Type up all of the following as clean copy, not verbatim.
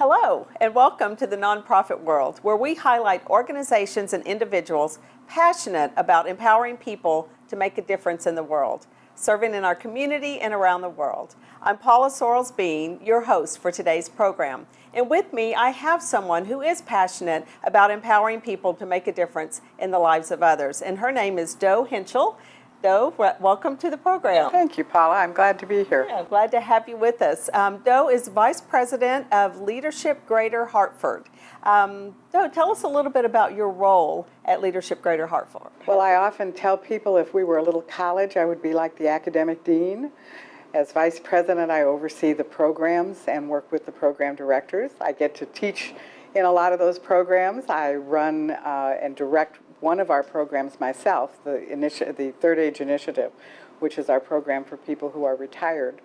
Hello, and welcome to the nonprofit world, where we highlight organizations and individuals passionate about empowering people to make a difference in the world, serving in our community and around the world. I'm Paula Sorrells-Bean, your host for today's program. And with me, I have someone who is passionate about empowering people to make a difference in the lives of others. And her name is Doe Henschel. Doe, welcome to the program. Thank you, Paula. I'm glad to be here. Yeah, glad to have you with us. Doe is Vice President of Leadership Greater Hartford. Doe, tell us a little bit about your role at Leadership Greater Hartford. Well, I often tell people if we were a little college, I would be like the academic dean. As Vice President, I oversee the programs and work with the program directors. I get to teach in a lot of those programs. I run and direct one of our programs myself, the Third Age Initiative, which is our program for people who are retired.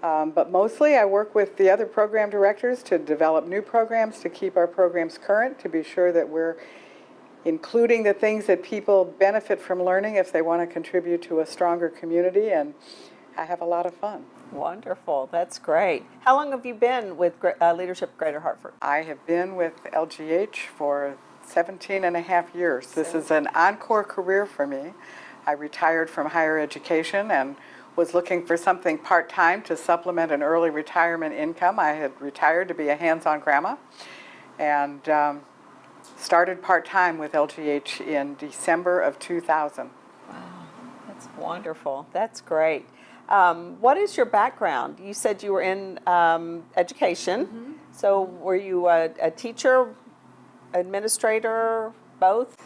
But mostly I work with the other program directors to develop new programs, to keep our programs current, to be sure that we're including the things that people benefit from learning if they want to contribute to a stronger community, and I have a lot of fun. Wonderful, that's great. How long have you been with Leadership Greater Hartford? I have been with LGH for 17 and a half years. This is an encore career for me. I retired from higher education and was looking for something part-time to supplement an early retirement income. I had retired to be a hands-on grandma and started part-time with LGH in December of 2000. Wow, that's wonderful. That's great. What is your background? You said you were in education. Mm-hmm. So were you a teacher, administrator, both?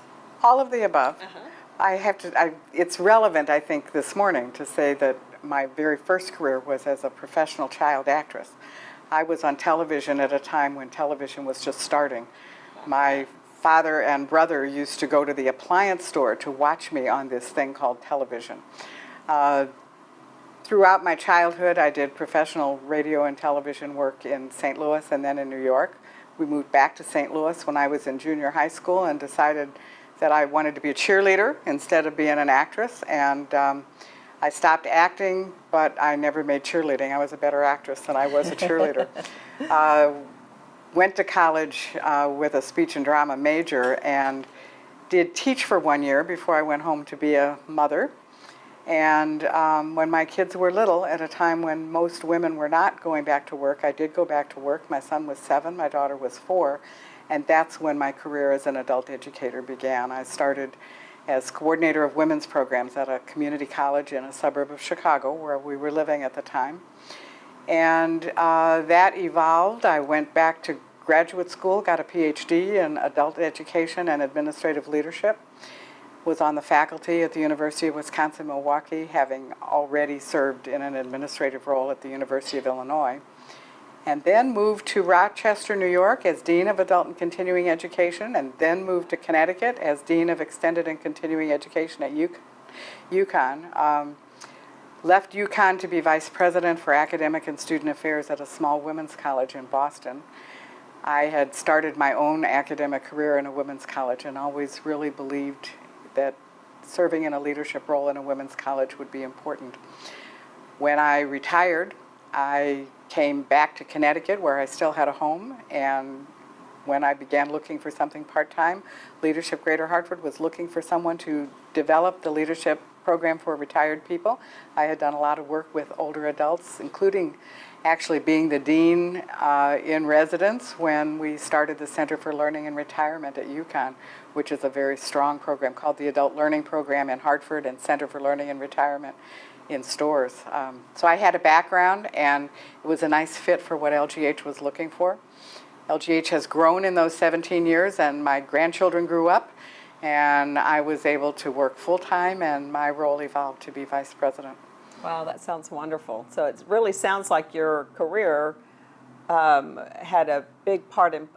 All of the above. Uh-huh. It's relevant, I think, this morning to say that my very first career was as a professional child actress. I was on television at a time when television was just starting. My father and brother used to go to the appliance store to watch me on this thing called television. Throughout my childhood, I did professional radio and television work in St. Louis and then in New York. We moved back to St. Louis when I was in junior high school and decided that I wanted to be a cheerleader instead of being an actress. And I stopped acting, but I never made cheerleading. I was a better actress than I was a cheerleader. Went to college with a speech and drama major and did teach for 1 year before I went home to be a mother. And when my kids were little, at a time when most women were not going back to work, I did go back to work. My son was 7, my daughter was 4, and that's when my career as an adult educator began. I started as coordinator of women's programs at a community college in a suburb of Chicago, where we were living at the time. And that evolved. I went back to graduate school, got a PhD in adult education and administrative leadership. Was on the faculty at the University of Wisconsin-Milwaukee, having already served in an administrative role at the University of Illinois, and then moved to Rochester, New York as Dean of Adult and Continuing Education, and then moved to Connecticut as Dean of Extended and Continuing Education at UConn. Left UConn to be Vice President for Academic and Student Affairs at a small women's college in Boston. I had started my own academic career in a women's college and always really believed that serving in a leadership role in a women's college would be important. When I retired, I came back to Connecticut, where I still had a home, and when I began looking for something part-time, Leadership Greater Hartford was looking for someone to develop the leadership program for retired people. I had done a lot of work with older adults, including actually being the dean in residence when we started the Center for Learning and Retirement at UConn, which is a very strong program called the Adult Learning Program in Hartford and Center for Learning and Retirement in Stores. So I had a background, and it was a nice fit for what LGH was looking for. LGH has grown in those 17 years, and my grandchildren grew up, and I was able to work full-time, and my role evolved to be vice president. Wow, that sounds wonderful. So it really sounds like your career had a big part in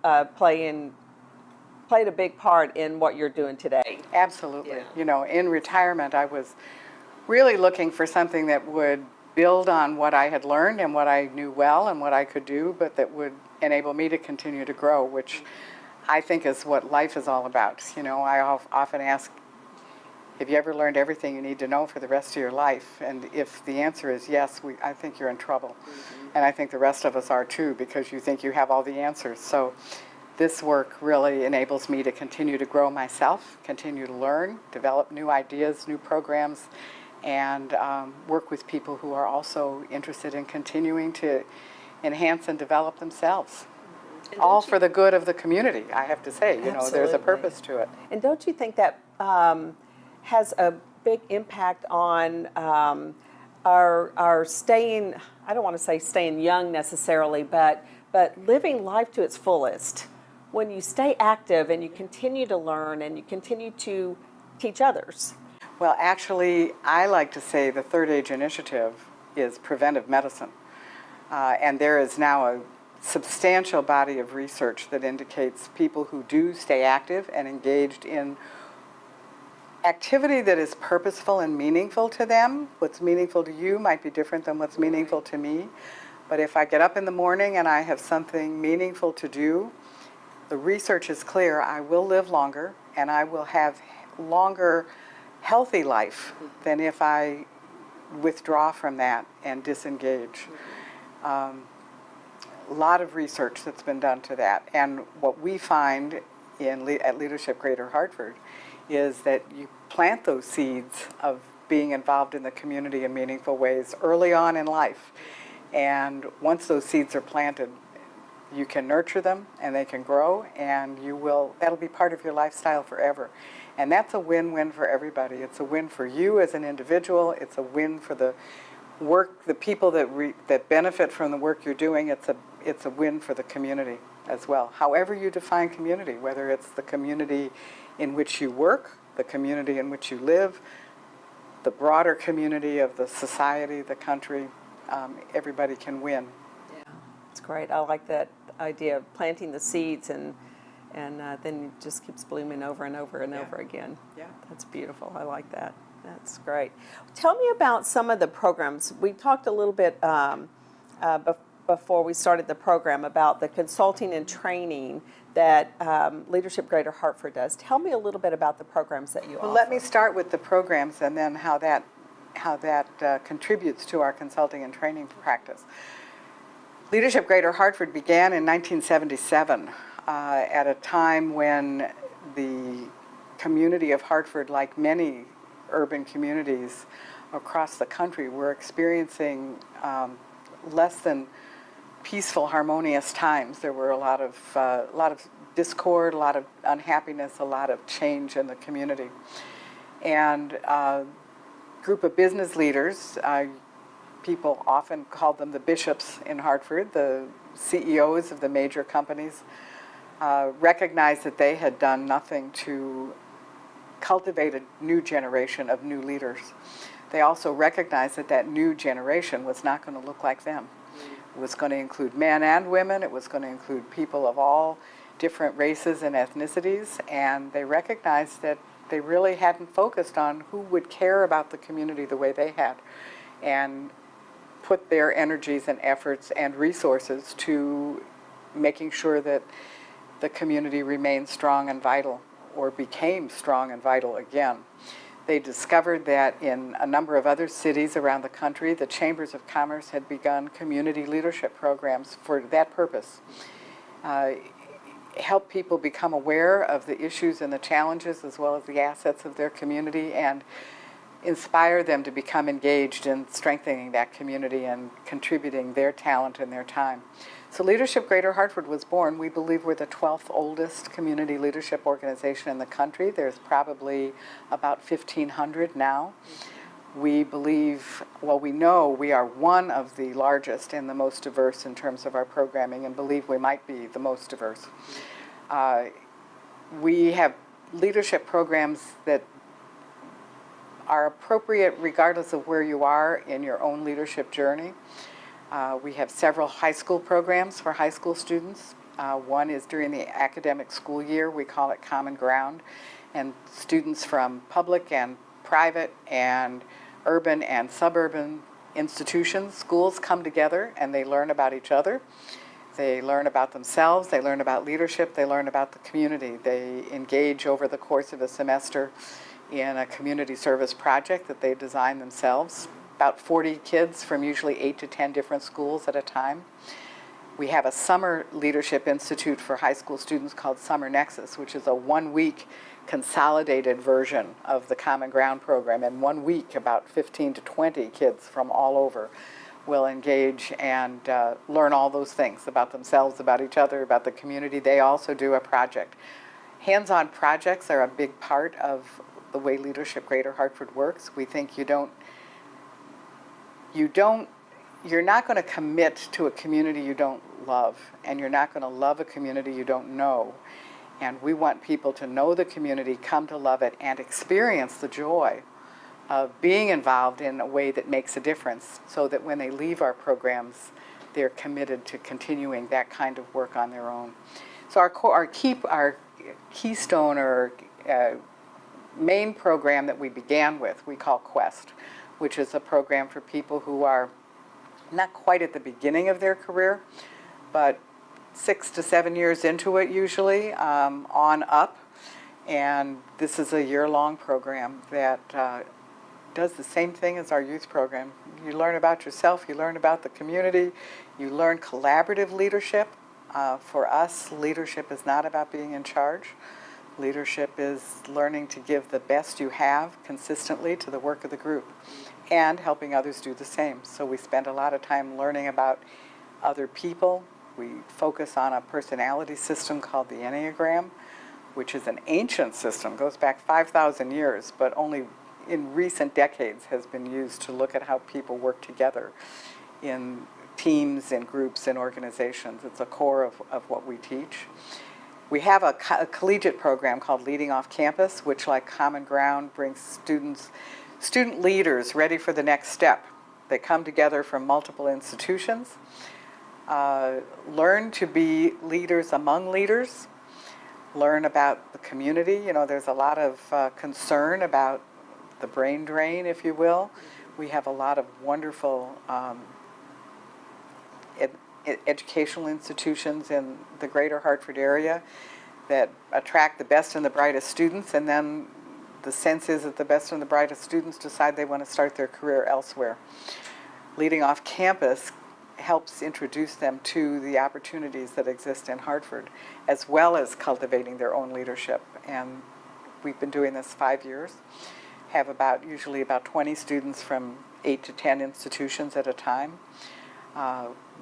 played a big part in what you're doing today. Absolutely. Yeah. You know, in retirement, I was really looking for something that would build on what I had learned and what I knew well and what I could do, but that would enable me to continue to grow, which I think is what life is all about. You know, I often ask have you ever learned everything you need to know for the rest of your life? And if the answer is yes, I think you're in trouble. And I think the rest of us are too, because you think you have all the answers. So this work really enables me to continue to grow myself, continue to learn, develop new ideas, new programs, and work with people who are also interested in continuing to enhance and develop themselves. All for the good of the community, I have to say. You know, there's a purpose to it. And don't you think that has a big impact on our staying, I don't want to say staying young necessarily, but living life to its fullest? When you stay active and you continue to learn and you continue to teach others. Well, actually, I like to say the Third Age Initiative is preventive medicine. And there is now a substantial body of research that indicates people who do stay active and engaged in activity that is purposeful and meaningful to them. What's meaningful to you might be different than what's meaningful to me. But if I get up in the morning and I have something meaningful to do, the research is clear. I will live longer, and I will have longer, healthy life than if I withdraw from that and disengage. A lot of research that's been done to that. And what we find at Leadership Greater Hartford is that you plant those seeds of being involved in the community in meaningful ways early on in life. And once those seeds are planted, you can nurture them and they can grow, and that'll be part of your lifestyle forever. And that's a win-win for everybody. It's a win for you as an individual. It's a win for the work, the people that benefit from the work you're doing. It's a win for the community as well. However you define community, whether it's the community in which you work, the community in which you live, the broader community of the society, the country, everybody can win. Yeah, it's great. I like that idea of planting the seeds and then it just keeps blooming over and over and over again. Yeah. That's beautiful. I like that. That's great. Tell me about some of the programs. We talked a little bit before we started the program about the consulting and training that Leadership Greater Hartford does. Tell me a little bit about the programs that you offer. Well, let me start with the programs and then how that contributes to our consulting and training practice. Leadership Greater Hartford began in 1977 at a time when the community of Hartford, like many urban communities across the country, were experiencing less than peaceful, harmonious times. There were a lot of discord, a lot of unhappiness, a lot of change in the community. And a group of business leaders, people often called them the bishops in Hartford, the CEOs of the major companies, recognized that they had done nothing to cultivate a new generation of new leaders. They also recognized that that new generation was not going to look like them. It was going to include men and women. It was going to include people of all different races and ethnicities. And they recognized that they really hadn't focused on who would care about the community the way they had, and put their energies and efforts and resources to making sure that the community remained strong and vital, or became strong and vital again. They discovered that in a number of other cities around the country, the chambers of commerce had begun community leadership programs for that purpose. Help people become aware of the issues and the challenges as well as the assets of their community, and inspire them to become engaged in strengthening that community and contributing their talent and their time. So Leadership Greater Hartford was born. We believe we're the 12th oldest community leadership organization in the country. There's probably about 1,500 now. We believe, well, we know we are one of the largest and the most diverse in terms of our programming, and believe we might be the most diverse. We have leadership programs that are appropriate regardless of where you are in your own leadership journey. We have several high school programs for high school students. One is during the academic school year. We call it Common Ground. And students from public and private and urban and suburban institutions, schools, come together and they learn about each other. They learn about themselves. They learn about leadership. They learn about the community. They engage over the course of a semester in a community service project that they designed themselves. About 40 kids from usually 8 to 10 different schools at a time. We have a summer leadership institute for high school students called Summer Nexus, which is a 1-week consolidated version of the Common Ground program. And 1 week, about 15 to 20 kids from all over will engage and learn all those things about themselves, about each other, about the community. They also do a project. Hands-on projects are a big part of the way Leadership Greater Hartford works. We think you're not going to commit to a community you don't love, and you're not going to love a community you don't know. And we want people to know the community, come to love it, and experience the joy of being involved in a way that makes a difference, so that when they leave our programs, they're committed to continuing that kind of work on their own. So our keystone or main program that we began with, we call Quest, which is a program for people who are not quite at the beginning of their career, but 6 to 7 years into it usually, on up. And this is a year-long program that does the same thing as our youth program. You learn about yourself, you learn about the community, you learn collaborative leadership. For us, leadership is not about being in charge. Leadership is learning to give the best you have consistently to the work of the group and helping others do the same. So we spend a lot of time learning about other people. We focus on a personality system called the Enneagram, which is an ancient system, goes back 5,000 years, but only in recent decades has been used to look at how people work together in teams and groups and organizations. It's a core of what we teach. We have a collegiate program called Leading Off Campus, which, like Common Ground, brings student leaders ready for the next step. They come together from multiple institutions, learn to be leaders among leaders, learn about the community. You know, there's a lot of concern about the brain drain, if you will. We have a lot of wonderful educational institutions in the greater Hartford area that attract the best and the brightest students, and then the sense is that the best and the brightest students decide they want to start their career elsewhere. Leading Off Campus helps introduce them to the opportunities that exist in Hartford, as well as cultivating their own leadership. And we've been doing this 5 years, have usually about 20 students from 8 to 10 institutions at a time.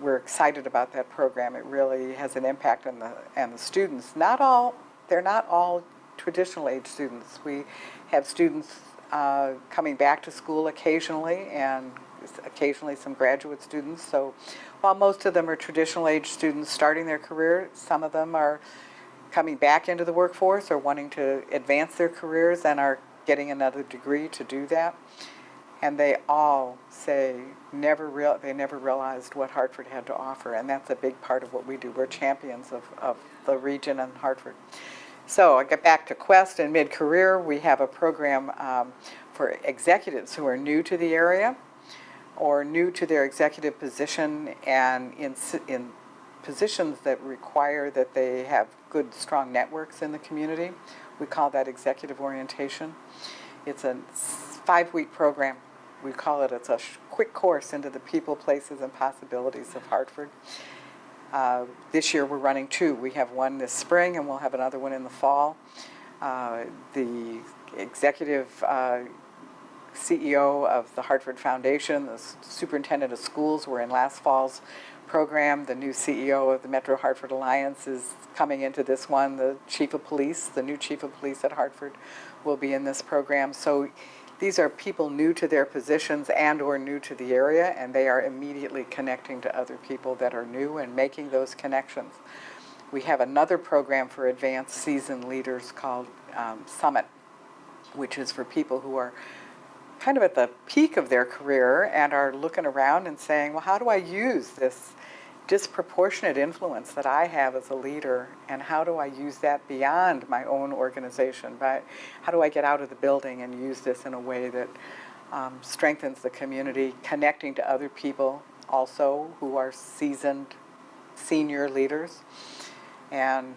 We're excited about that program. It really has an impact on the students. They're not all traditional age students. We have students coming back to school occasionally, and occasionally some graduate students. So while most of them are traditional age students starting their career, some of them are coming back into the workforce or wanting to advance their careers and are getting another degree to do that. And they all say they never realized what Hartford had to offer, and that's a big part of what we do. We're champions of the region and Hartford. So I get back to Quest and mid-career. We have a program for executives who are new to the area or new to their executive position, and in positions that require that they have good, strong networks in the community. We call that executive orientation. It's a 5-week program. We call it, it's a quick course into the people, places, and possibilities of Hartford. This year we're running 2. We have one this spring, and we'll have another one in the fall. The executive CEO of the Hartford Foundation, the superintendent of schools were in last fall's program. The new CEO of the Metro Hartford Alliance is coming into this one. The chief of police, the new chief of police at Hartford, will be in this program. So these are people new to their positions and or new to the area, and they are immediately connecting to other people that are new and making those connections. We have another program for advanced seasoned leaders called Summit, which is for people who are kind of at the peak of their career and are looking around and saying, well, how do I use this disproportionate influence that I have as a leader, and how do I use that beyond my own organization? How do I get out of the building and use this in a way that strengthens the community, connecting to other people also who are seasoned senior leaders? And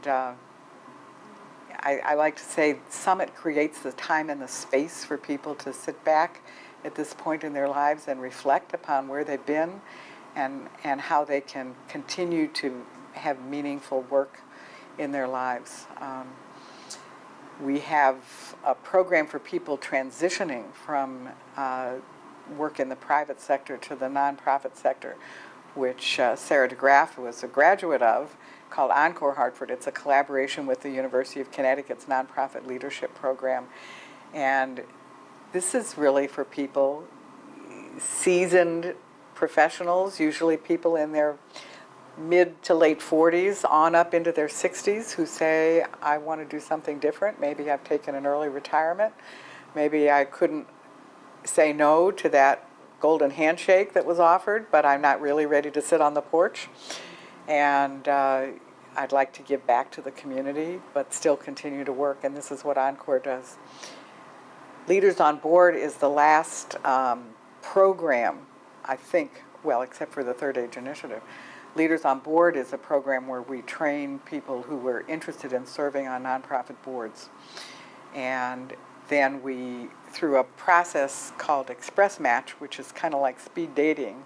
I like to say Summit creates the time and the space for people to sit back at this point in their lives and reflect upon where they've been and how they can continue to have meaningful work in their lives. We have a program for people transitioning from work in the private sector to the nonprofit sector, which Sarah DeGraff was a graduate of, called Encore Hartford. It's a collaboration with the University of Connecticut's nonprofit leadership program. And this is really for people, seasoned professionals, usually people in their mid to late 40s on up into their 60s, who say, I want to do something different. Maybe I've taken an early retirement. Maybe I couldn't say no to that golden handshake that was offered, but I'm not really ready to sit on the porch. And I'd like to give back to the community, but still continue to work, and this is what Encore does. Leaders on Board is the last program, I think, well, except for the Third Age Initiative. Leaders on Board is a program where we train people who were interested in serving on nonprofit boards. And then we, through a process called Express Match, which is kind of like speed dating,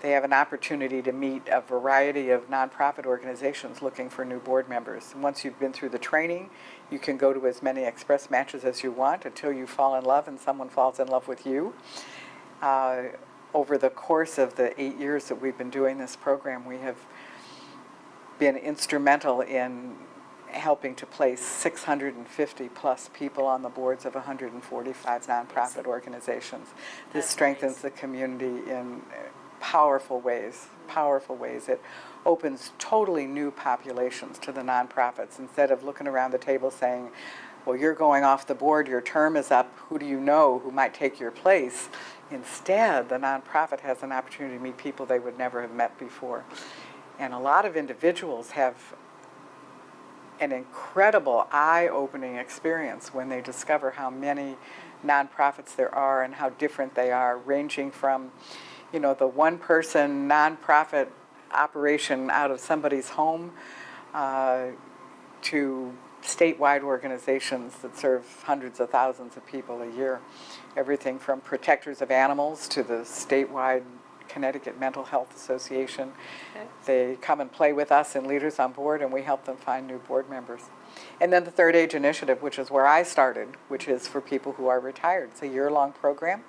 they have an opportunity to meet a variety of nonprofit organizations looking for new board members. And once you've been through the training, you can go to as many Express Matches as you want until you fall in love and someone falls in love with you. Over the course of the 8 years that we've been doing this program, we have been instrumental in helping to place 650 plus people on the boards of 145 nonprofit organizations. This strengthens the community in powerful ways. It opens totally new populations to the nonprofits. Instead of looking around the table saying, well, you're going off the board, your term is up, who do you know who might take your place? Instead, the nonprofit has an opportunity to meet people they would never have met before. And a lot of individuals have an incredible eye-opening experience when they discover how many nonprofits there are and how different they are, ranging from, you know, the one-person nonprofit operation out of somebody's home to statewide organizations that serve hundreds of thousands of people a year. Everything from protectors of animals to the statewide Connecticut Mental Health Association. Okay. They come and play with us in Leaders on Board, and we help them find new board members. And then the Third Age Initiative, which is where I started, which is for people who are retired. It's a year-long program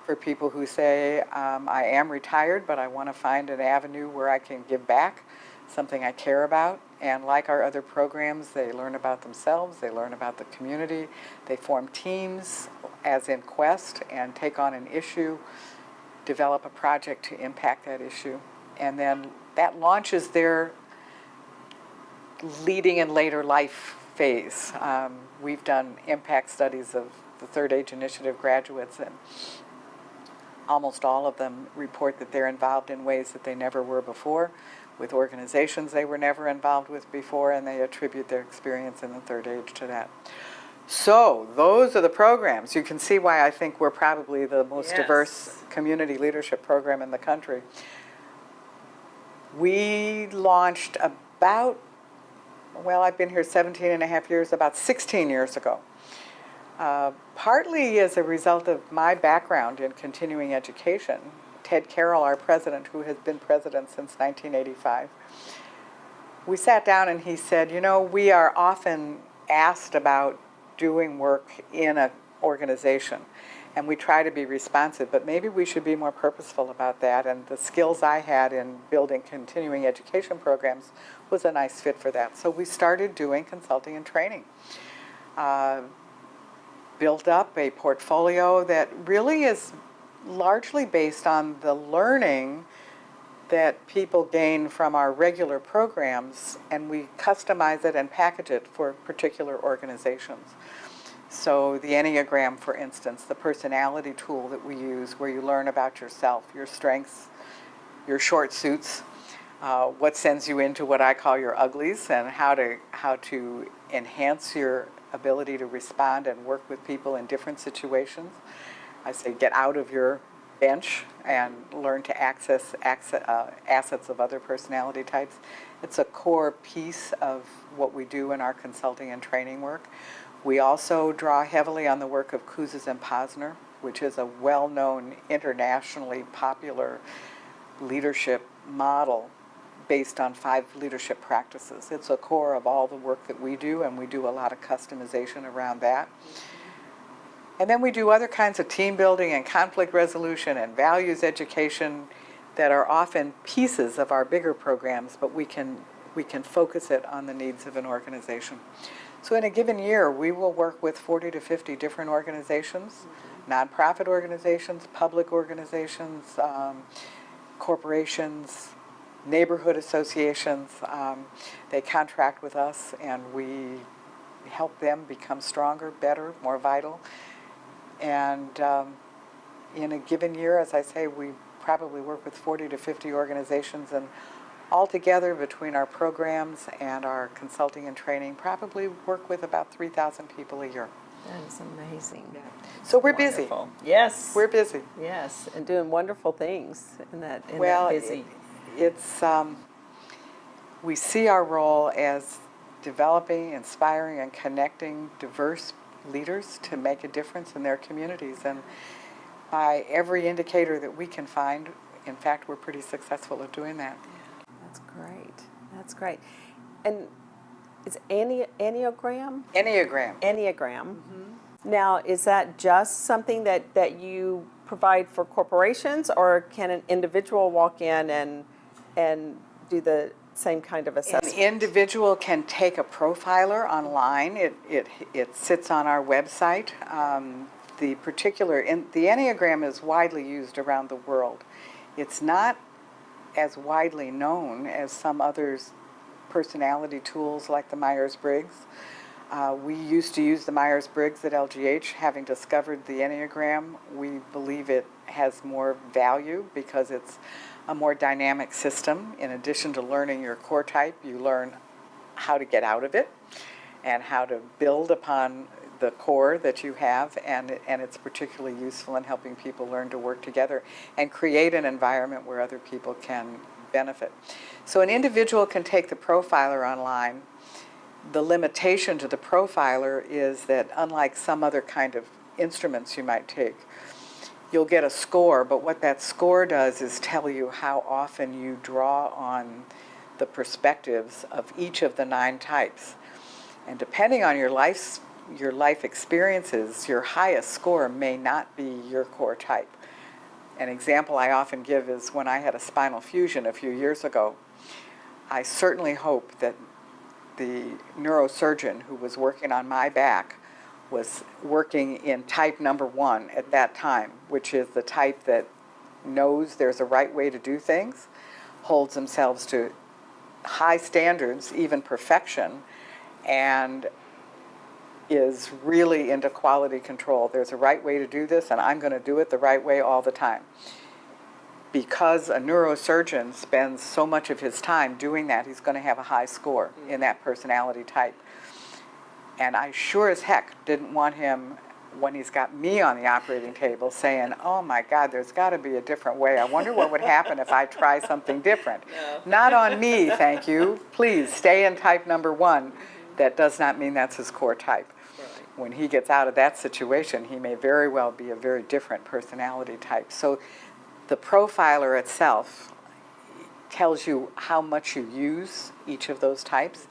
for people who say, I am retired, but I want to find an avenue where I can give back, something I care about. And like our other programs, they learn about themselves, they learn about the community, they form teams, as in Quest, and take on an issue, develop a project to impact that issue. And then that launches their leading and later life phase. We've done impact studies of the Third Age Initiative graduates, and almost all of them report that they're involved in ways that they never were before, with organizations they were never involved with before, and they attribute their experience in the third age to that. So those are the programs. You can see why I think we're probably the most diverse community leadership program in the country. We launched about, well, I've been here 17 and a half years, about 16 years ago. Partly as a result of my background in continuing education. Ted Carroll, our president, who has been president since 1985, we sat down and he said, you know, we are often asked about doing work in an organization, and we try to be responsive, but maybe we should be more purposeful about that, and the skills I had in building continuing education programs was a nice fit for that. So we started doing consulting and training. Built up a portfolio that really is largely based on the learning that people gain from our regular programs, and we customize it and package it for particular organizations. So the Enneagram, for instance, the personality tool that we use, where you learn about yourself, your strengths, your short suits, what sends you into what I call your uglies, and how to enhance your ability to respond and work with people in different situations. I say get out of your bench and learn to access assets of other personality types. It's a core piece of what we do in our consulting and training work. We also draw heavily on the work of Kouzes and Posner, which is a well-known, internationally popular leadership model based on 5 leadership practices. It's a core of all the work that we do, and we do a lot of customization around that. And then we do other kinds of team building and conflict resolution and values education that are often pieces of our bigger programs, but we can focus it on the needs of an organization. So in a given year, we will work with 40 to 50 different organizations, nonprofit organizations, public organizations, corporations, neighborhood associations. They contract with us, and we help them become stronger, better, more vital. And in a given year, as I say, we probably work with 40 to 50 organizations, and altogether between our programs and our consulting and training, probably work with about 3,000 people a year. That is amazing. Yeah. So we're Wonderful. busy. Yes. We're busy. Yes, and doing wonderful things in that Well, busy. it's we see our role as developing, inspiring, and connecting diverse leaders to make a difference in their communities. And by every indicator that we can find, in fact, we're pretty successful at doing that. That's great. That's great. And it's Enneagram? Enneagram. Enneagram. Now, is that just something that you provide for corporations, or can an individual walk in and do the same kind of assessment? An individual can take a profiler online. It sits on our website. The Enneagram is widely used around the world. It's not as widely known as some others personality tools like the Myers-Briggs. We used to use the Myers-Briggs at LGH. Having discovered the Enneagram, we believe it has more value because it's a more dynamic system. In addition to learning your core type, you learn how to get out of it and how to build upon the core that you have, and it's particularly useful in helping people learn to work together and create an environment where other people can benefit. So an individual can take the profiler online. The limitation to the profiler is that unlike some other kind of instruments you might take, you'll get a score, but what that score does is tell you how often you draw on the perspectives of each of the 9 types. And depending on your life experiences, your highest score may not be your core type. An example I often give is when I had a spinal fusion a few years ago. I certainly hope that the neurosurgeon who was working on my back was working in type number 1 at that time, which is the type that knows there's a right way to do things, holds themselves to high standards, even perfection, and is really into quality control. There's a right way to do this, and I'm going to do it the right way all the time. Because a neurosurgeon spends so much of his time doing that, he's going to have a high score in that personality type. And I sure as heck didn't want him, when he's got me on the operating table, saying, oh my God, there's got to be a different way. I wonder what would happen if I try something different. No. Not on me, thank you. Please stay in type number 1. That does not mean that's his core type. When he gets out of that situation, he may very well be a very different personality type. So the profiler itself tells you how much you use each of those types.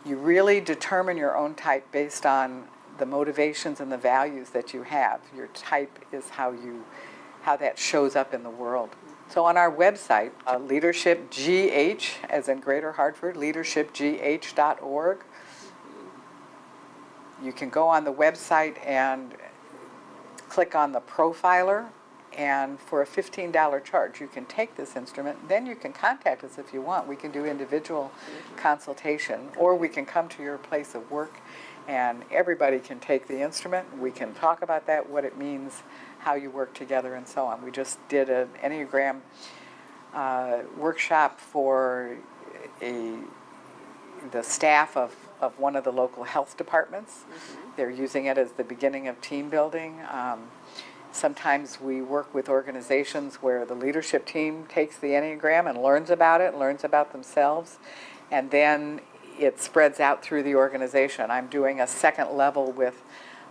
You really determine your own type based on the motivations and the values that you have. Your type is how that shows up in the world. So on our website, Leadership GH, as in Greater Hartford, leadershipgh.org, you can go on the website and click on the profiler, and for a $15 charge, you can take this instrument. Then you can contact us if you want. We can do individual consultation, or we can come to your place of work, and everybody can take the instrument. We can talk about that, what it means, how you work together, and so on. We just did an Enneagram workshop for the staff of one of the local health departments. They're using it as the beginning of team building. Sometimes we work with organizations where the leadership team takes the Enneagram and learns about it, learns about themselves, and then it spreads out through the organization. I'm doing a second level with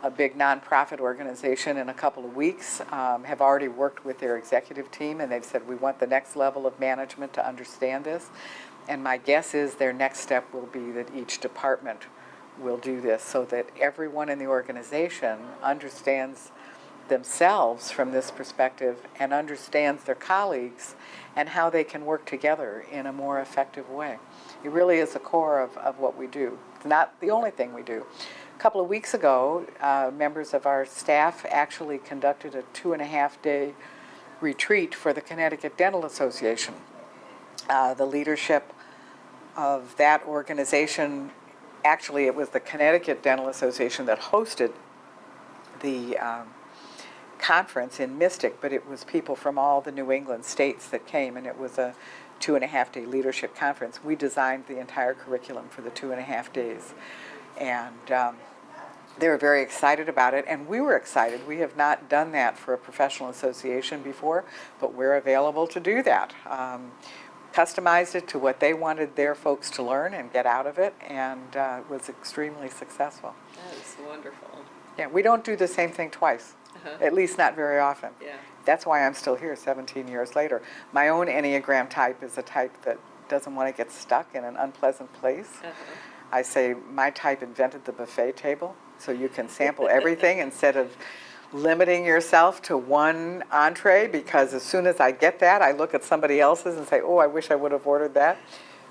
a big nonprofit organization in a couple of weeks, have already worked with their executive team, and they've said we want the next level of management to understand this. And my guess is their next step will be that each department will do this so that everyone in the organization understands themselves from this perspective and understands their colleagues and how they can work together in a more effective way. It really is the core of what we do. It's not the only thing we do. A couple of weeks ago, members of our staff actually conducted a 2.5-day retreat for the Connecticut Dental Association. The leadership of that organization, actually it was the Connecticut Dental Association that hosted the conference in Mystic, but it was people from all the New England states that came, and it was a 2.5-day leadership conference. We designed the entire curriculum for the 2.5 days. And they were very excited about it, and we were excited. We have not done that for a professional association before, but we're available to do that. Customized it to what they wanted their folks to learn and get out of it, and it was extremely successful. That is wonderful. Yeah, we don't do the same thing twice, at least not very often. Yeah. That's why I'm still here 17 years later. My own Enneagram type is a type that doesn't want to get stuck in an unpleasant place. I say my type invented the buffet table, so you can sample everything instead of limiting yourself to one entree, because as soon as I get that, I look at somebody else's and say, oh, I wish I would have ordered that.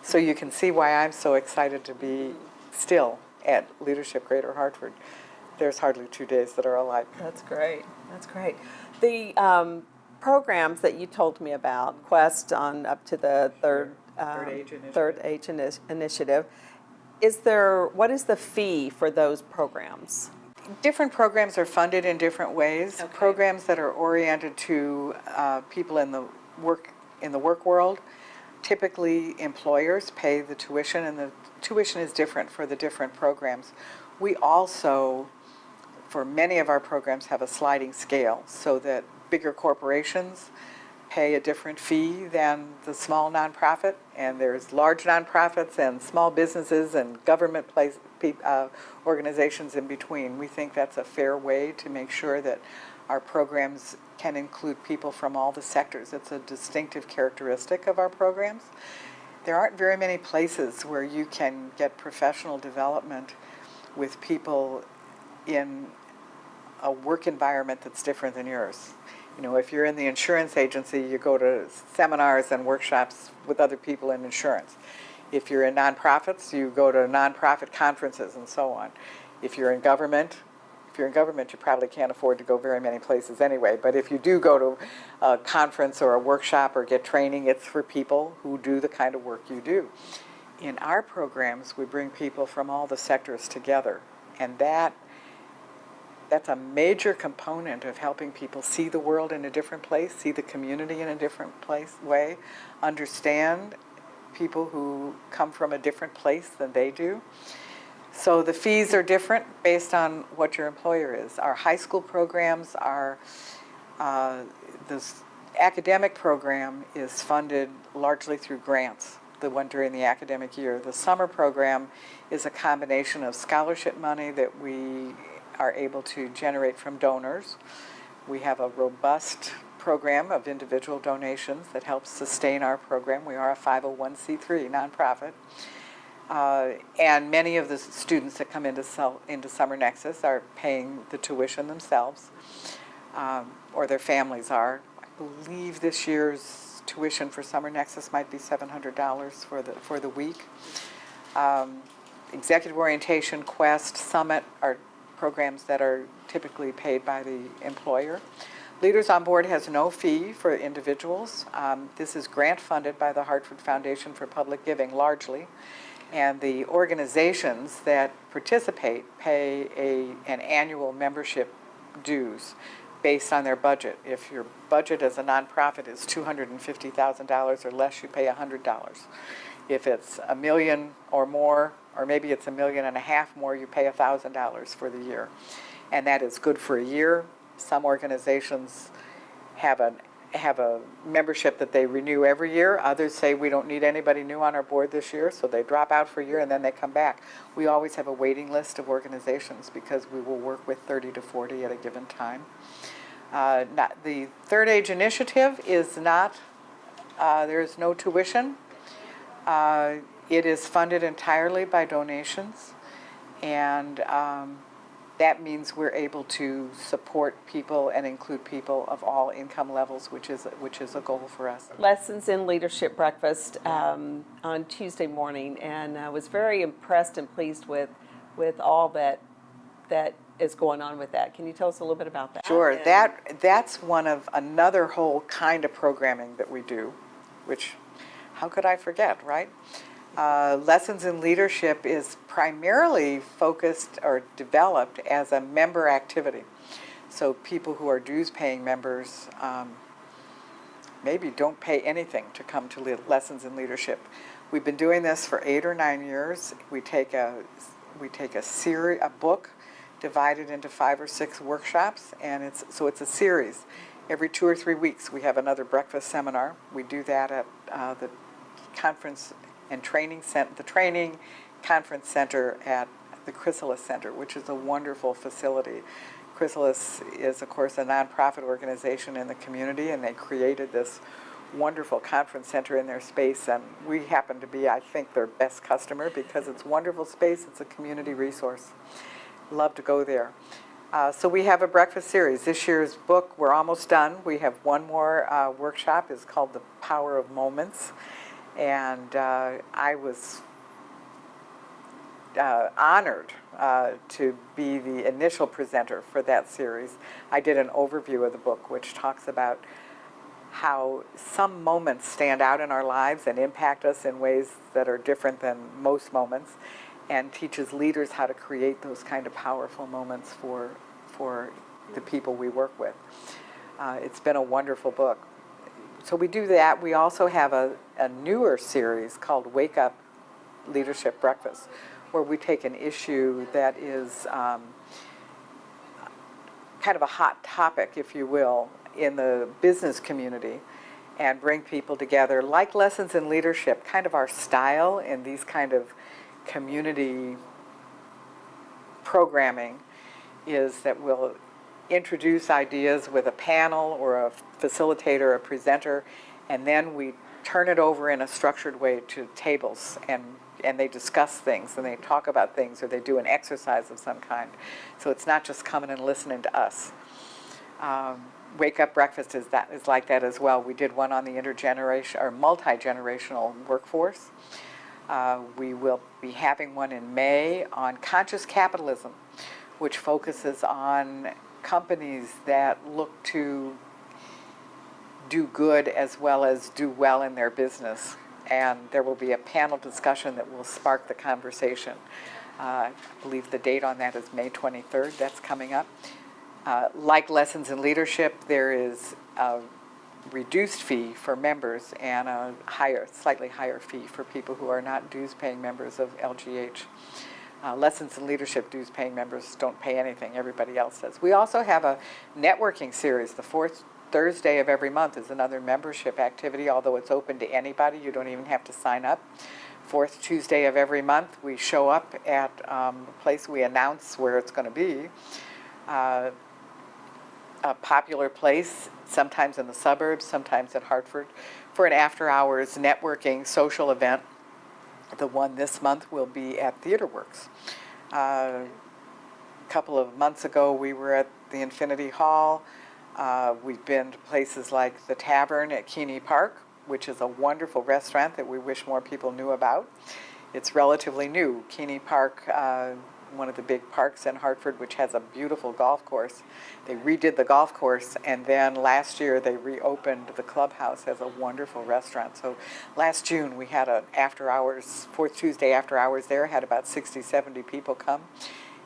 So you can see why I'm so excited to be still at Leadership Greater Hartford. There's hardly 2 days that are alike. That's great. That's great. The programs that you told me about, Quest on up to the third age initiative, what is the fee for those programs? Different programs are funded in different ways. Okay. Programs that are oriented to people in the work world, typically employers pay the tuition, and the tuition is different for the different programs. We also, for many of our programs, have a sliding scale so that bigger corporations pay a different fee than the small nonprofit, and there's large nonprofits and small businesses and government organizations in between. We think that's a fair way to make sure that our programs can include people from all the sectors. It's a distinctive characteristic of our programs. There aren't very many places where you can get professional development with people in a work environment that's different than yours. You know, if you're in the insurance agency, you go to seminars and workshops with other people in insurance. If you're in nonprofits, you go to nonprofit conferences and so on. If you're in government, you probably can't afford to go very many places anyway. But if you do go to a conference or a workshop or get training, it's for people who do the kind of work you do. In our programs, we bring people from all the sectors together, and that's a major component of helping people see the world in a different place, see the community in a different way, understand people who come from a different place than they do. So the fees are different based on what your employer is. Our high school programs this academic program is funded largely through grants, the one during the academic year. The summer program is a combination of scholarship money that we are able to generate from donors. We have a robust program of individual donations that helps sustain our program. We are a 501c3 nonprofit. And many of the students that come into Summer Nexus are paying the tuition themselves, or their families are. I believe this year's tuition for Summer Nexus might be $700 for the week. Executive Orientation, Quest, Summit are programs that are typically paid by the employer. Leaders on Board has no fee for individuals. This is grant funded by the Hartford Foundation for Public Giving largely, and the organizations that participate pay an annual membership dues based on their budget. If your budget as a nonprofit is $250,000 or less, you pay $100. If it's $1 million or more, or maybe it's $1.5 million more, you pay $1,000 for the year. And that is good for a year. Some organizations have a membership that they renew every year. Others say we don't need anybody new on our board this year, so they drop out for a year and then they come back. We always have a waiting list of organizations because we will work with 30 to 40 at a given time. The Third Age Initiative is not, there is no tuition. It is funded entirely by donations, and that means we're able to support people and include people of all income levels, which is a goal for us. Lessons in Leadership breakfast on Tuesday morning, and I was very impressed and pleased with all that is going on with that. Can you tell us a little bit about that? Sure. That's one of another whole kind of programming that we do, which how could I forget, right? Lessons in Leadership is primarily focused or developed as a member activity. So people who are dues-paying members maybe don't pay anything to come to Lessons in Leadership. We've been doing this for 8 or 9 years. We take a book divided into 5 or 6 workshops, and it's a series. Every 2 or 3 weeks we have another breakfast seminar. We do that at the conference and training conference center at the Chrysalis Center, which is a wonderful facility. Chrysalis is, of course, a nonprofit organization in the community, and they created this wonderful conference center in their space, and we happen to be, I think, their best customer because it's wonderful space. It's a community resource. Love to go there. So we have a breakfast series. This year's book, we're almost done. We have one more workshop. It's called The Power of Moments. And I was honored to be the initial presenter for that series. I did an overview of the book, which talks about how some moments stand out in our lives and impact us in ways that are different than most moments, and teaches leaders how to create those kind of powerful moments for the people we work with. It's been a wonderful book. So we do that. We also have a newer series called Wake Up Leadership Breakfast, where we take an issue that is kind of a hot topic, if you will, in the business community, and bring people together, like Lessons in Leadership. Kind of our style in these kind of community programming is that we'll introduce ideas with a panel or a facilitator, a presenter, and then we turn it over in a structured way to tables, and they discuss things, and they talk about things, or they do an exercise of some kind. So it's not just coming and listening to us. Wake Up Breakfast is like that as well. We did one on the intergeneration or multi-generational workforce. We will be having one in May on conscious capitalism, which focuses on companies that look to do good as well as do well in their business. And there will be a panel discussion that will spark the conversation. I believe the date on that is May 23rd. That's coming up. Like Lessons in Leadership, there is a reduced fee for members and a slightly higher fee for people who are not dues-paying members of LGH. Lessons in Leadership dues-paying members don't pay anything. Everybody else does. We also have a networking series. The 4th Thursday of every month is another membership activity, although it's open to anybody. You don't even have to sign up. 4th Tuesday of every month, we show up at a place. We announce where it's going to be. A popular place, sometimes in the suburbs, sometimes at Hartford, for an after-hours networking social event. The one this month will be at TheaterWorks. A couple of months ago, we were at the Infinity Hall. We've been to places like the Tavern at Keeney Park, which is a wonderful restaurant that we wish more people knew about. It's relatively new. Keeney Park, one of the big parks in Hartford, which has a beautiful golf course. They redid the golf course, and then last year they reopened the clubhouse as a wonderful restaurant. So last June we had an after-hours, 4th Tuesday after-hours there, had about 60, 70 people come.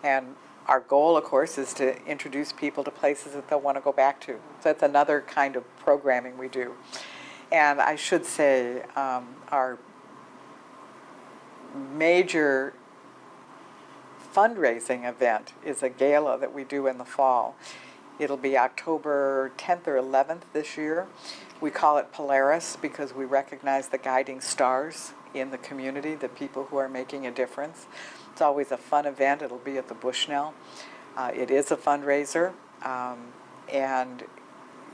And our goal, of course, is to introduce people to places that they'll want to go back to. So that's another kind of programming we do. And I should say our major fundraising event is a gala that we do in the fall. It'll be October 10th or 11th this year. We call it Polaris because we recognize the guiding stars in the community, the people who are making a difference. It's always a fun event. It'll be at the Bushnell. It is a fundraiser, and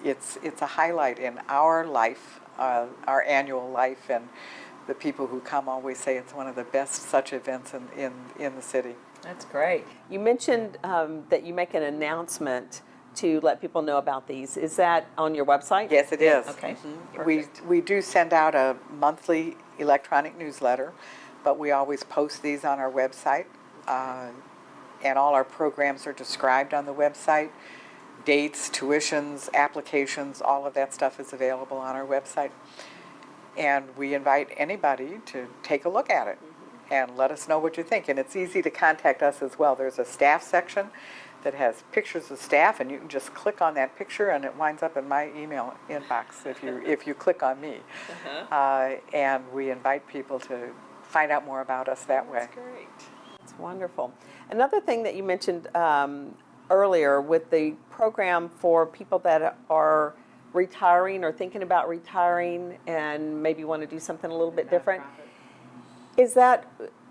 it's a highlight in our life, our annual life, and the people who come always say it's one of the best such events in the city. That's great. You mentioned that you make an announcement to let people know about these. Is that on your website? Yes, it is. Okay. We do send out a monthly electronic newsletter, but we always post these on our website, and all our programs are described on the website. Dates, tuitions, applications, all of that stuff is available on our website. And we invite anybody to take a look at it and let us know what you think. And it's easy to contact us as well. There's a staff section that has pictures of staff, and you can just click on that picture and it winds up in my email inbox if you click on me. And we invite people to find out more about us that way. That's great. That's wonderful. Another thing that you mentioned earlier with the program for people that are retiring or thinking about retiring and maybe want to do something a little bit different,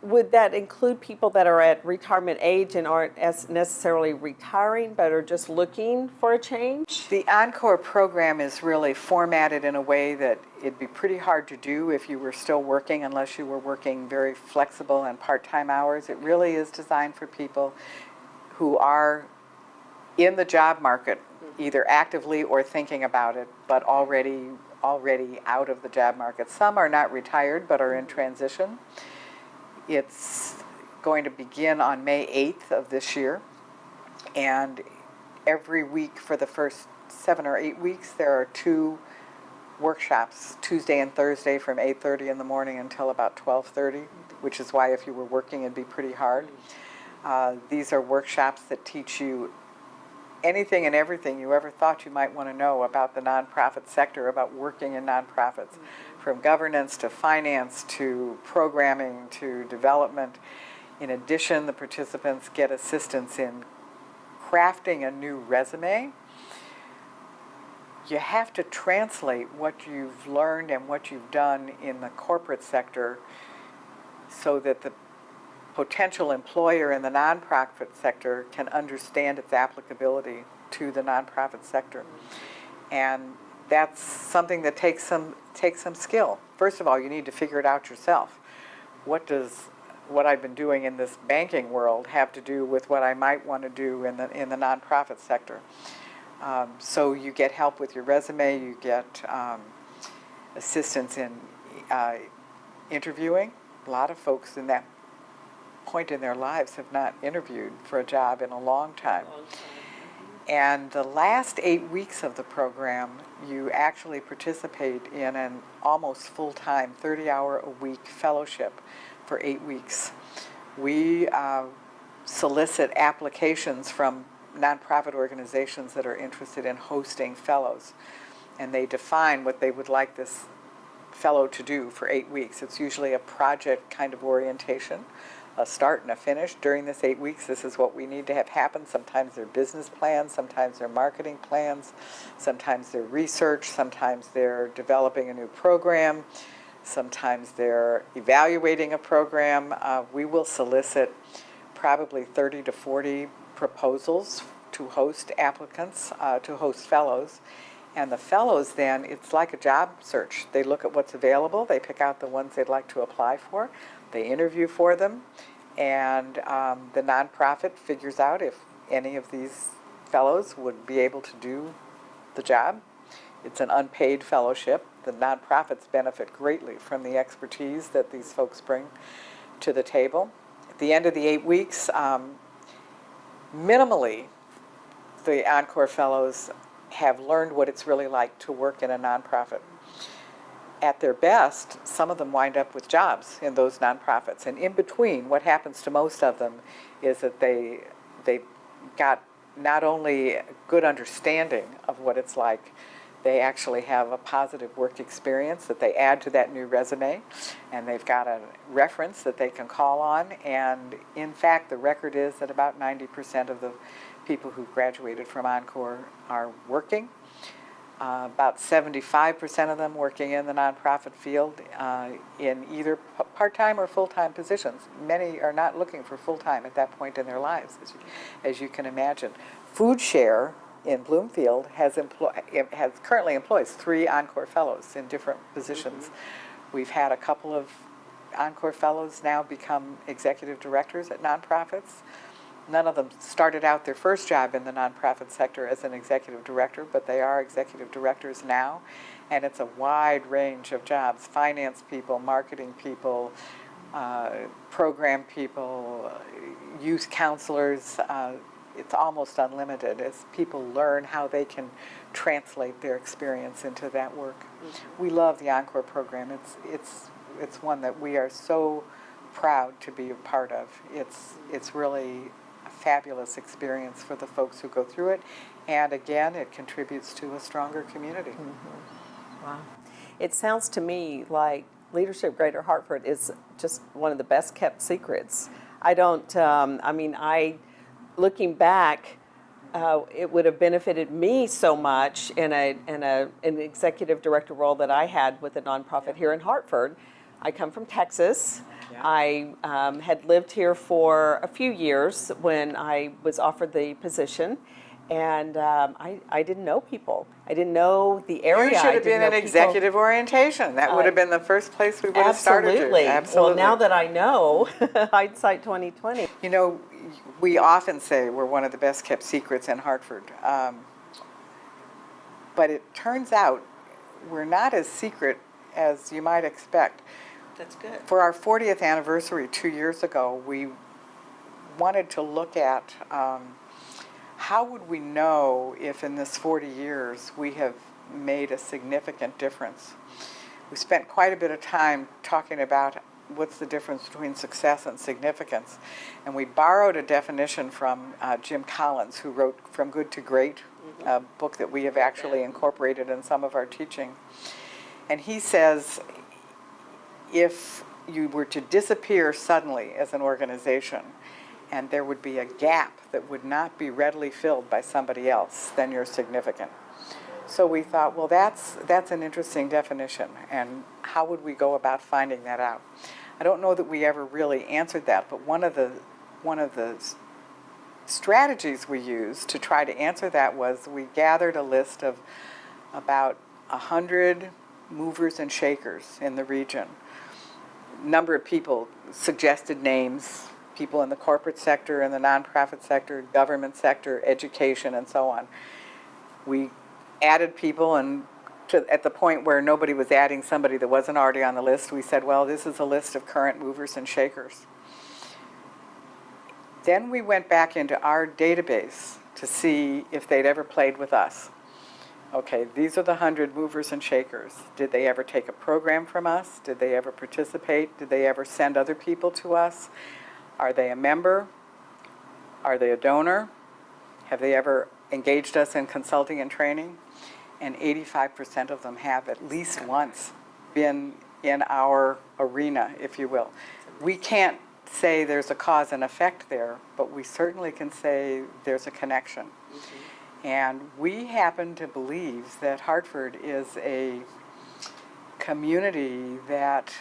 would that include people that are at retirement age and aren't as necessarily retiring but are just looking for a change? The Encore program is really formatted in a way that it'd be pretty hard to do if you were still working, unless you were working very flexible and part-time hours. It really is designed for people who are in the job market, either actively or thinking about it, but already out of the job market. Some are not retired but are in transition. It's going to begin on May 8th of this year, and every week for the first 7 or 8 weeks there are 2 workshops, Tuesday and Thursday from 8:30 in the morning until about 12:30, which is why if you were working it'd be pretty hard. These are workshops that teach you anything and everything you ever thought you might want to know about the nonprofit sector, about working in nonprofits, from governance to finance to programming to development. In addition, the participants get assistance in crafting a new resume. You have to translate what you've learned and what you've done in the corporate sector so that the potential employer in the nonprofit sector can understand its applicability to the nonprofit sector. And that's something that takes some skill. First of all, you need to figure it out yourself. What does what I've been doing in this banking world have to do with what I might want to do in the nonprofit sector? So you get help with your resume, you get assistance in interviewing. A lot of folks in that point in their lives have not interviewed for a job in a long time. And the last 8 weeks of the program, you actually participate in an almost full-time, 30-hour-a-week fellowship for 8 weeks. We solicit applications from nonprofit organizations that are interested in hosting fellows, and they define what they would like this fellow to do for 8 weeks. It's usually a project kind of orientation, a start and a finish. During this 8 weeks, this is what we need to have happen. Sometimes they're business plans, sometimes they're marketing plans, sometimes they're research, sometimes they're developing a new program, sometimes they're evaluating a program. We will solicit probably 30 to 40 proposals to host applicants, to host fellows. And the fellows then, it's like a job search. They look at what's available, they pick out the ones they'd like to apply for, they interview for them, and the nonprofit figures out if any of these fellows would be able to do the job. It's an unpaid fellowship. The nonprofits benefit greatly from the expertise that these folks bring to the table. At the end of the 8 weeks, minimally, the Encore Fellows have learned what it's really like to work in a nonprofit. At their best, some of them wind up with jobs in those nonprofits. And in between, what happens to most of them is that they got not only a good understanding of what it's like, they actually have a positive work experience that they add to that new resume, and they've got a reference that they can call on. And in fact, the record is that about 90% of the people who graduated from Encore are working. About 75% of them working in the nonprofit field in either part-time or full-time positions. Many are not looking for full-time at that point in their lives, as you can imagine. Food Share in Bloomfield has currently employs 3 Encore Fellows in different positions. We've had a couple of Encore Fellows now become executive directors at nonprofits. None of them started out their first job in the nonprofit sector as an executive director, but they are executive directors now. And it's a wide range of jobs: finance people, marketing people, program people, youth counselors. It's almost unlimited as people learn how they can translate their experience into that work. We love the Encore program. It's one that we are so proud to be a part of. It's really a fabulous experience for the folks who go through it, and again, it contributes to a stronger community. Wow. It sounds to me like Leadership Greater Hartford is just one of the best kept secrets. I don't, looking back, it would have benefited me so much in an executive director role that I had with a nonprofit here in Hartford. I come from Texas. Yeah. I had lived here for a few years when I was offered the position, and I didn't know people. I didn't know the area. You should have been in executive orientation. That would have been the first place we would have started you. Absolutely. Well, now that I know, hindsight 2020. You know, we often say we're one of the best kept secrets in Hartford. But it turns out we're not as secret as you might expect. That's good. For our 40th anniversary 2 years ago, we wanted to look at how would we know if in this 40 years we have made a significant difference. We spent quite a bit of time talking about what's the difference between success and significance. And we borrowed a definition from Jim Collins, who wrote From Good to Great, a book that we have actually incorporated in some of our teaching. And he says, if you were to disappear suddenly as an organization, and there would be a gap that would not be readily filled by somebody else, then you're significant. So we thought, well, that's an interesting definition, and how would we go about finding that out? I don't know that we ever really answered that, but one of the strategies we used to try to answer that was we gathered a list of about 100 movers and shakers in the region. Number of people suggested names, people in the corporate sector, in the nonprofit sector, government sector, education, and so on. We added people, and at the point where nobody was adding somebody that wasn't already on the list, we said, well, this is a list of current movers and shakers. Then we went back into our database to see if they'd ever played with us. Okay, these are the 100 movers and shakers. Did they ever take a program from us? Did they ever participate? Did they ever send other people to us? Are they a member? Are they a donor? Have they ever engaged us in consulting and training? And 85% of them have at least once been in our arena, if you will. We can't say there's a cause and effect there, but we certainly can say there's a connection. And we happen to believe that Hartford is a community that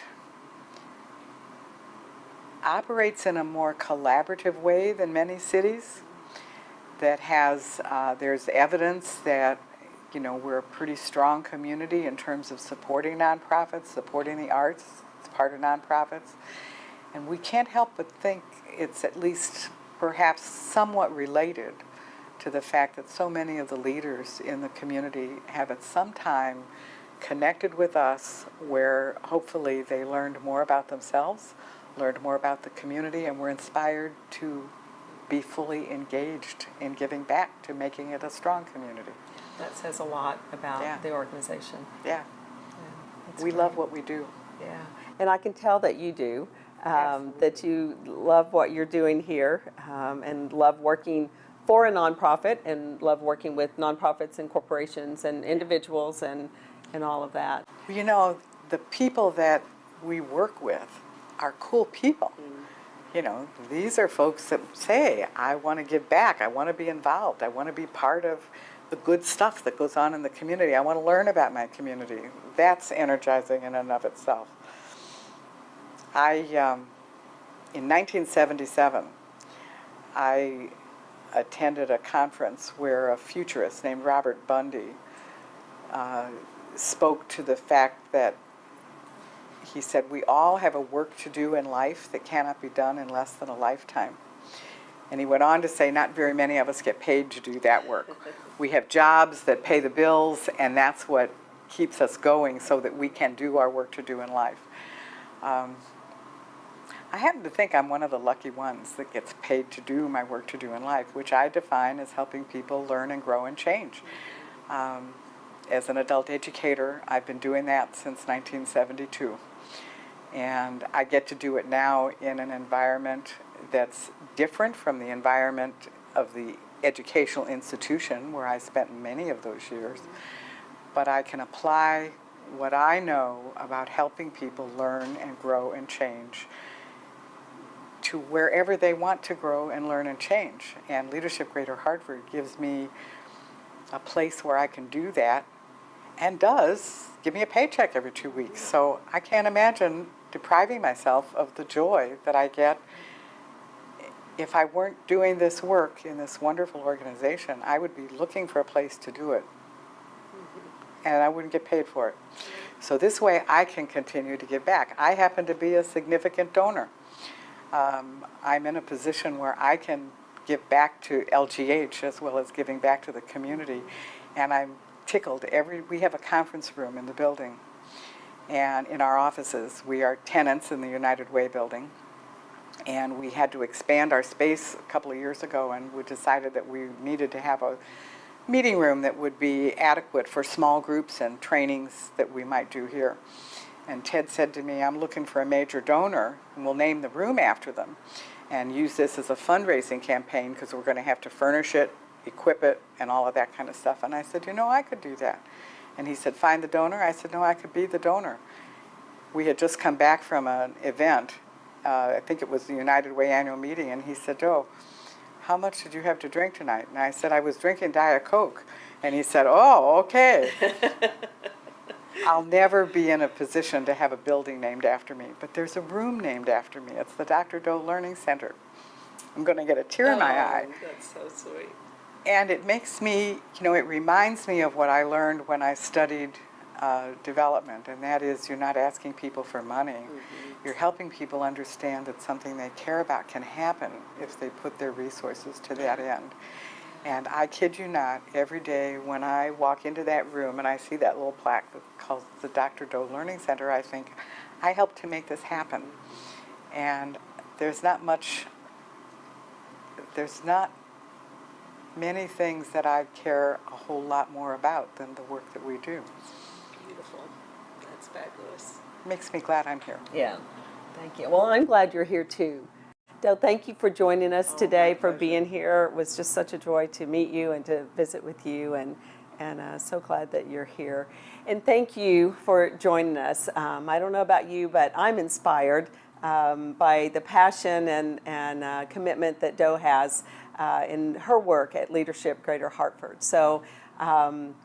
operates in a more collaborative way than many cities, that has, there's evidence that, you know, we're a pretty strong community in terms of supporting nonprofits, supporting the arts. It's part of nonprofits. And we can't help but think it's at least perhaps somewhat related to the fact that so many of the leaders in the community have at some time connected with us, where hopefully they learned more about themselves, learned more about the community, and were inspired to be fully engaged in giving back to making it a strong community. That says a lot about the organization. Yeah. We We love what we do. Yeah. And I can tell that you do, that you love what you're doing here, and love working for a nonprofit, and love working with nonprofits and corporations and individuals and all of that. You know, the people that we work with are cool people. these are folks that say, I want to give back, I want to be involved, I want to be part of the good stuff that goes on in the community, I want to learn about my community. That's energizing in and of itself. In 1977, I attended a conference where a futurist named Robert Bundy spoke to the fact that he said, we all have a work to do in life that cannot be done in less than a lifetime. And he went on to say, not very many of us get paid to do that work. We have jobs that pay the bills, and that's what keeps us going so that we can do our work to do in life. I happen to think I'm one of the lucky ones that gets paid to do my work to do in life, which I define as helping people learn and grow and change. As an adult educator, I've been doing that since 1972. And I get to do it now in an environment that's different from the environment of the educational institution where I spent many of those years. But I can apply what I know about helping people learn and grow and change to wherever they want to grow and learn and change. And Leadership Greater Hartford gives me a place where I can do that, and does give me a paycheck every 2 weeks. So I can't imagine depriving myself of the joy that I get. If I weren't doing this work in this wonderful organization, I would be looking for a place to do it. And I wouldn't get paid for it. So this way I can continue to give back. I happen to be a significant donor. I'm in a position where I can give back to LGH as well as giving back to the community. And I'm tickled. We have a conference room in the building. And in our offices, we are tenants in the United Way building. And we had to expand our space a couple of years ago, and we decided that we needed to have a meeting room that would be adequate for small groups and trainings that we might do here. And Ted said to me, I'm looking for a major donor, and we'll name the room after them and use this as a fundraising campaign because we're going to have to furnish it, equip it, and all of that kind of stuff. And I said, I could do that. And he said, find the donor. I said, no, I could be the donor. We had just come back from an event. I think it was the United Way annual meeting, and he said, how much did you have to drink tonight? And I said, I was drinking Diet Coke. And he said, oh, okay. I'll never be in a position to have a building named after me, but there's a room named after me. It's the Dr. Doe Learning Center. I'm going to get a tear in my eye. That's so sweet. And it makes me, it reminds me of what I learned when I studied development, and that is you're not asking people for money. Mm-hmm. You're helping people understand that something they care about can happen if they put their resources to that end. And I kid you not, every day when I walk into that room and I see that little plaque that calls the Dr. Doe Learning Center, I think, I helped to make this happen. And there's not many things that I care a whole lot more about than the work that we do. Beautiful. That's fabulous. Makes me glad I'm here. Yeah. Thank you. Well, I'm glad you're here too. Doe, thank you for joining us today, for being here. It was just such a joy to meet you and to visit with you, and so glad that you're here. And thank you for joining us. I don't know about you, but I'm inspired by the passion and commitment that Doe has in her work at Leadership Greater Hartford. So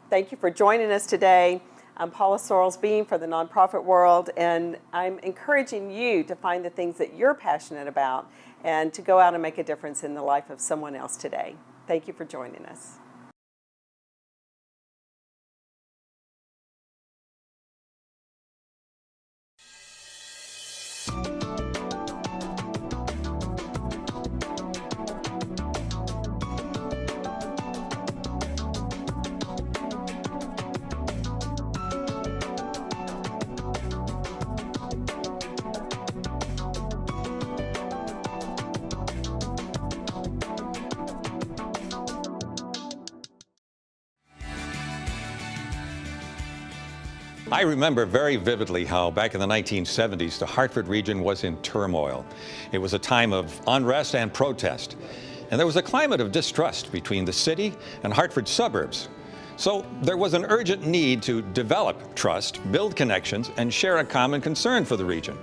thank you for joining us today. I'm Paula Sorrells-Beam for the Nonprofit World, and I'm encouraging you to find the things that you're passionate about and to go out and make a difference in the life of someone else today. Thank you for joining us. I remember very vividly how back in the 1970s, the Hartford region was in turmoil. It was a time of unrest and protest. And there was a climate of distrust between the city and Hartford suburbs. So there was an urgent need to develop trust, build connections, and share a common concern for the region.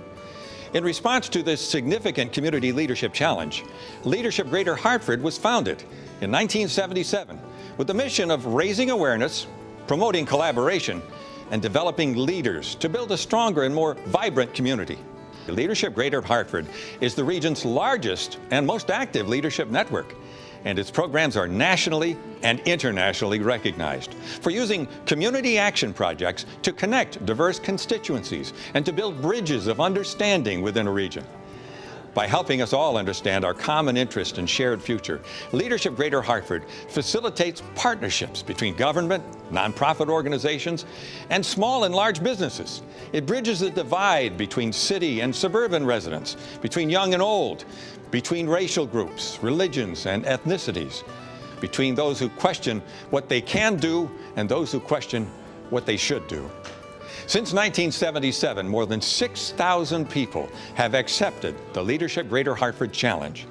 In response to this significant community leadership challenge, Leadership Greater Hartford was founded in 1977 with the mission of raising awareness, promoting collaboration, and developing leaders to build a stronger and more vibrant community. Leadership Greater Hartford is the region's largest and most active leadership network, and its programs are nationally and internationally recognized for using community action projects to connect diverse constituencies and to build bridges of understanding within a region. By helping us all understand our common interest and shared future, Leadership Greater Hartford facilitates partnerships between government, nonprofit organizations, and small and large businesses. It bridges the divide between city and suburban residents, between young and old, between racial groups, religions, and ethnicities, between those who question what they can do and those who question what they should do. Since 1977, more than 6,000 people have accepted the Leadership Greater Hartford Challenge.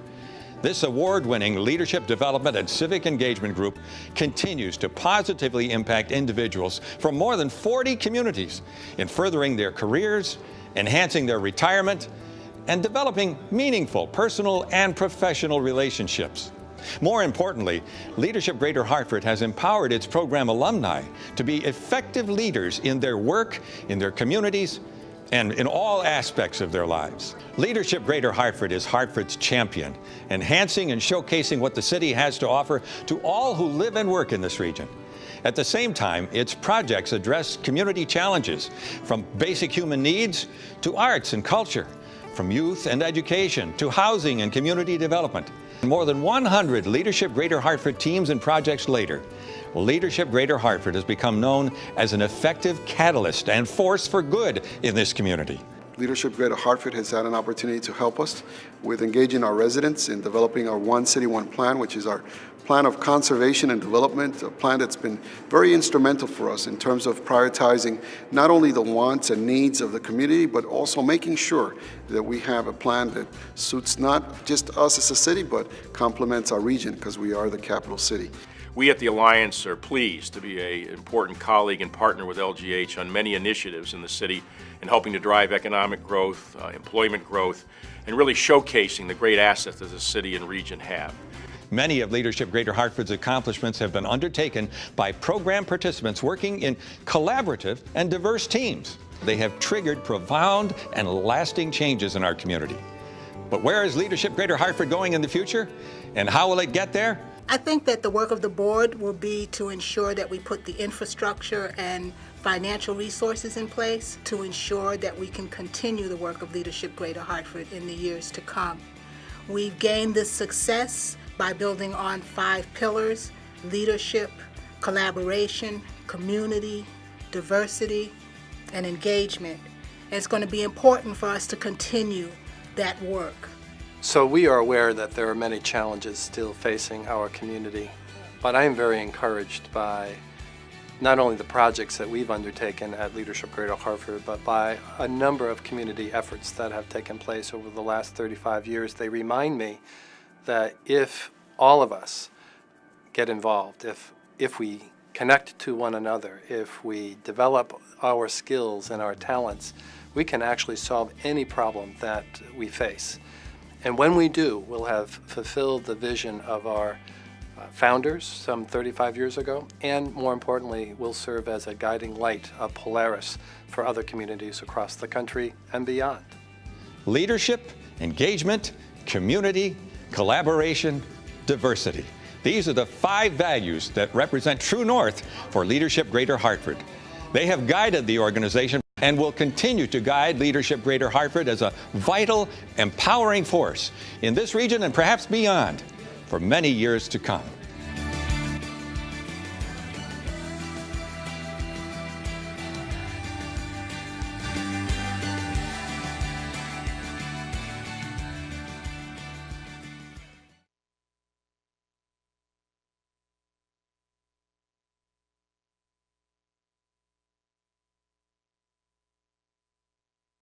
This award-winning leadership development and civic engagement group continues to positively impact individuals from more than 40 communities in furthering their careers, enhancing their retirement, and developing meaningful personal and professional relationships. More importantly, Leadership Greater Hartford has empowered its program alumni to be effective leaders in their work, in their communities, and in all aspects of their lives. Leadership Greater Hartford is Hartford's champion, enhancing and showcasing what the city has to offer to all who live and work in this region. At the same time, its projects address community challenges, from basic human needs to arts and culture, from youth and education to housing and community development. More than 100 Leadership Greater Hartford teams and projects later, Leadership Greater Hartford has become known as an effective catalyst and force for good in this community. Leadership Greater Hartford has had an opportunity to help us with engaging our residents in developing our One City, One Plan, which is our plan of conservation and development, a plan that's been very instrumental for us in terms of prioritizing not only the wants and needs of the community, but also making sure that we have a plan that suits not just us as a city, but complements our region, because we are the capital city. We at the Alliance are pleased to be an important colleague and partner with LGH on many initiatives in the city in helping to drive economic growth, employment growth, and really showcasing the great assets that the city and region have. Many of Leadership Greater Hartford's accomplishments have been undertaken by program participants working in collaborative and diverse teams. They have triggered profound and lasting changes in our community. But where is Leadership Greater Hartford going in the future? And how will it get there? I think that the work of the board will be to ensure that we put the infrastructure and financial resources in place to ensure that we can continue the work of Leadership Greater Hartford in the years to come. We've gained this success by building on 5 pillars: leadership, collaboration, community, diversity, and engagement. And it's going to be important for us to continue that work. So we are aware that there are many challenges still facing our community, but I am very encouraged by not only the projects that we've undertaken at Leadership Greater Hartford, but by a number of community efforts that have taken place over the last 35 years. They remind me that if all of us get involved, if we connect to one another, if we develop our skills and our talents, we can actually solve any problem that we face. And when we do, we'll have fulfilled the vision of our founders some 35 years ago, and more importantly, will serve as a guiding light, a Polaris for other communities across the country and beyond. Leadership, engagement, community, collaboration, diversity. These are the 5 values that represent true north for Leadership Greater Hartford. They have guided the organization and will continue to guide Leadership Greater Hartford as a vital, empowering force in this region and perhaps beyond for many years to come.